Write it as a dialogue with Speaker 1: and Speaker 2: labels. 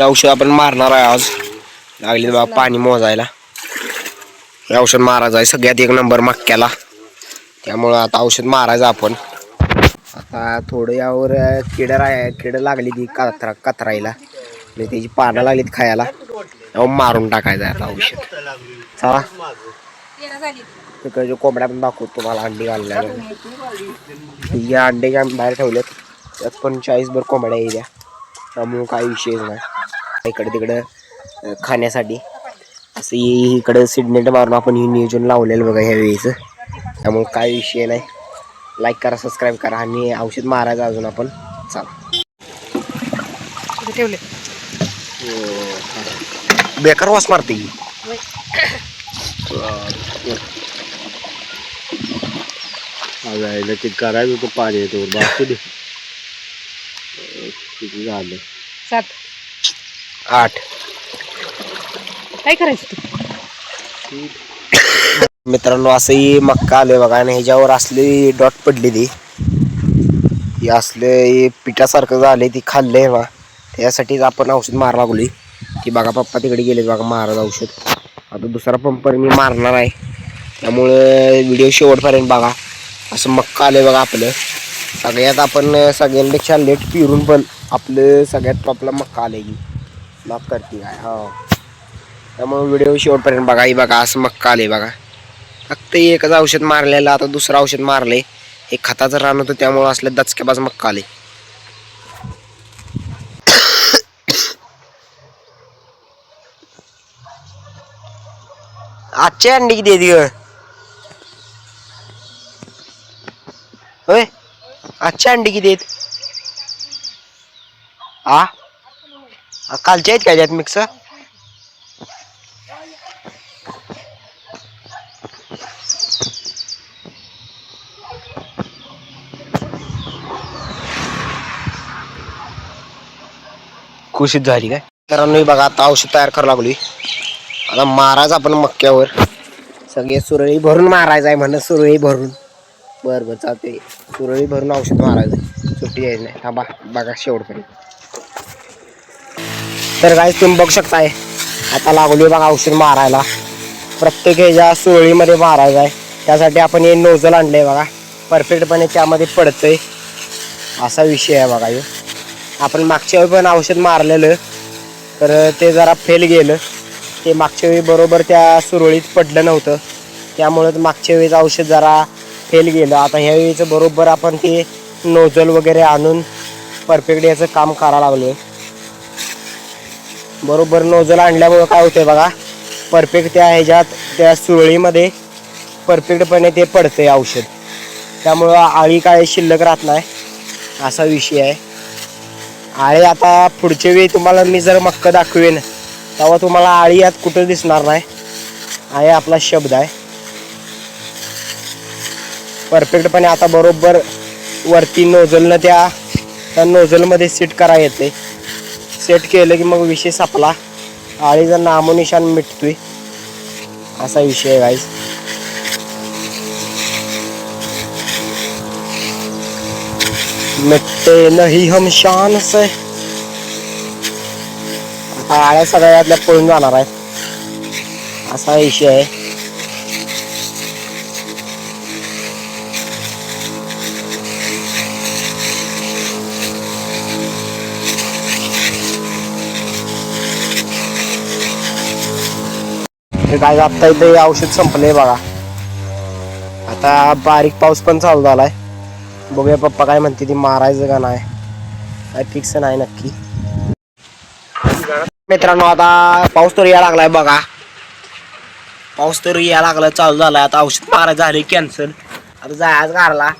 Speaker 1: औषध आपण मारणार आहे आज. लागले बाबा पाणी मोजायला. हे औषध मारायचं आहे सगळ्यात एक नंबर मक्याला. त्यामुळं आता औषध मारायचं आपण. आता थोडं यावर किड लागली ती कतरायला. त्याची पानं लागलीत खायला. मारून टाकायचं आता औषध. चला तिकडे कोंबड्या पण दाखवतो तुम्हाला. अंडी घालल्या या अंडे बाहेर ठेवलेत. त्यात पण 40 भर कोंबड्या येत्या. त्यामुळे काही विषयच नाही. इकडे तिकडे खाण्यासाठी असं इकडे सिडनेट मारून आपण हे नियोजन लावलेलं बघा ह्या वेळेचं. त्यामुळे काही विषय नाही. लाईक करा, सबस्क्राईब करा आणि औषध मारायचं अजून आपण. चला
Speaker 2: ठेवले
Speaker 1: बेकार वास मारते
Speaker 3: ते करायचं होतं पाणी येतो बाकी किती झालं
Speaker 2: 7
Speaker 1: 8.
Speaker 2: काय करायचं तू
Speaker 1: मित्रांनो असंही मक्का आलोय बघा आणि ह्याच्यावर असली डॉट पडली ती असले पिठासारखं झालंय ती खाल्लंय बा. त्यासाठीच आपण औषध मारायला लागलोय. की बघा पप्पा तिकडे गेले बघा मारायला औषध. आता दुसरा पंपर मी मारणार आहे. त्यामुळे व्हिडिओ शेवटपर्यंत बघा. असं मक्का आलंय बघा आपलं. सगळ्यात आपण सगळ्यांपेक्षा लेट पिरून पण आपलं सगळ्यात टॉपला मक्का आलंय की माफ करते काय. हो त्यामुळे व्हिडिओ शेवटपर्यंत बघा. ही बघा असं मक्का आलंय बघा. फक्त एकच औषध मारलेलं. आता दुसरं औषध मारलंय. हे खताचं रान होतं त्यामुळे असलं दचक्याबाज मक्का आले. आजची अंडी किती येते होय? आजची अंडी किती आहेत? कालच्या आहेत काय त्यात मिक्स? खुशीत झाली काय? मित्रांनो बघा आता औषध तयार करायला लागलोय. आता मारायचं आपण मक्यावर. सगळे सुरळी भरून मारायचं आहे म्हणून सुरळी भरून. बरं चालते. सुरळी भरून औषध मारायचं. सुट्टी यायची नाही. थांबा बघा शेवटपर्यंत. तर गाईस तुम्ही बघू शकताय आता लागलोय बघा औषध मारायला. प्रत्येक ह्याच्या सुरळीमध्ये मारायचं आहे. त्यासाठी आपण हे नोझल आणलंय बघा. परफेक्टपणे त्यामध्ये पडतंय असा विषय आहे बघा. हे आपण मागच्या वेळी पण औषध मारलेलं तर ते जरा फेल गेलं. ते मागच्या वेळी बरोबर त्या सुरळीत पडलं नव्हतं. त्यामुळं मागच्या वेळेचं औषध जरा फेल गेलं. आता ह्या वेळेचं बरोबर आपण ते नोझल वगैरे आणून परफेक्ट याचं काम करायला लागलो. बरोबर नोझल आणल्यामुळं काय होतंय बघा. परफेक्ट त्या ह्याच्यात त्या सुरळीमध्ये परफेक्टपणे ते पडतंय औषध. त्यामुळं आळी काय शिल्लक राहत नाही असा विषय आहे. आळी आता पुढच्या वेळी तुम्हाला मी जर मक्का दाखवेन तेव्हा तुम्हाला आळी यात कुठं दिसणार नाही. आहे आपला शब्द आहे. परफेक्टपणे आता बरोबर वरती नोझलनं त्या नोझलमध्ये सेट करायला येते. सेट केलं की मग विषय संपला. आळीचा नामोनिशान मिटतोय असा विषय आहे गाईस. मिटते नहीं हम शान से. आता आळ्या सगळ्यातल्या पळून जाणार आहेत असा विषय आहे. काय आता इथे औषध संपलंय बघा. आता बारीक पाऊस पण चालू झालाय. बघूया पप्पा काय म्हणते ती मारायचं का नाही काय फिक्स नाही नक्की. मित्रांनो आता पाऊस तर यायला लागलाय बघा. पाऊस तर यायला लागला चालू झालाय. आता औषध मारायचं झाले कॅन्सल. आता जायचं घरला.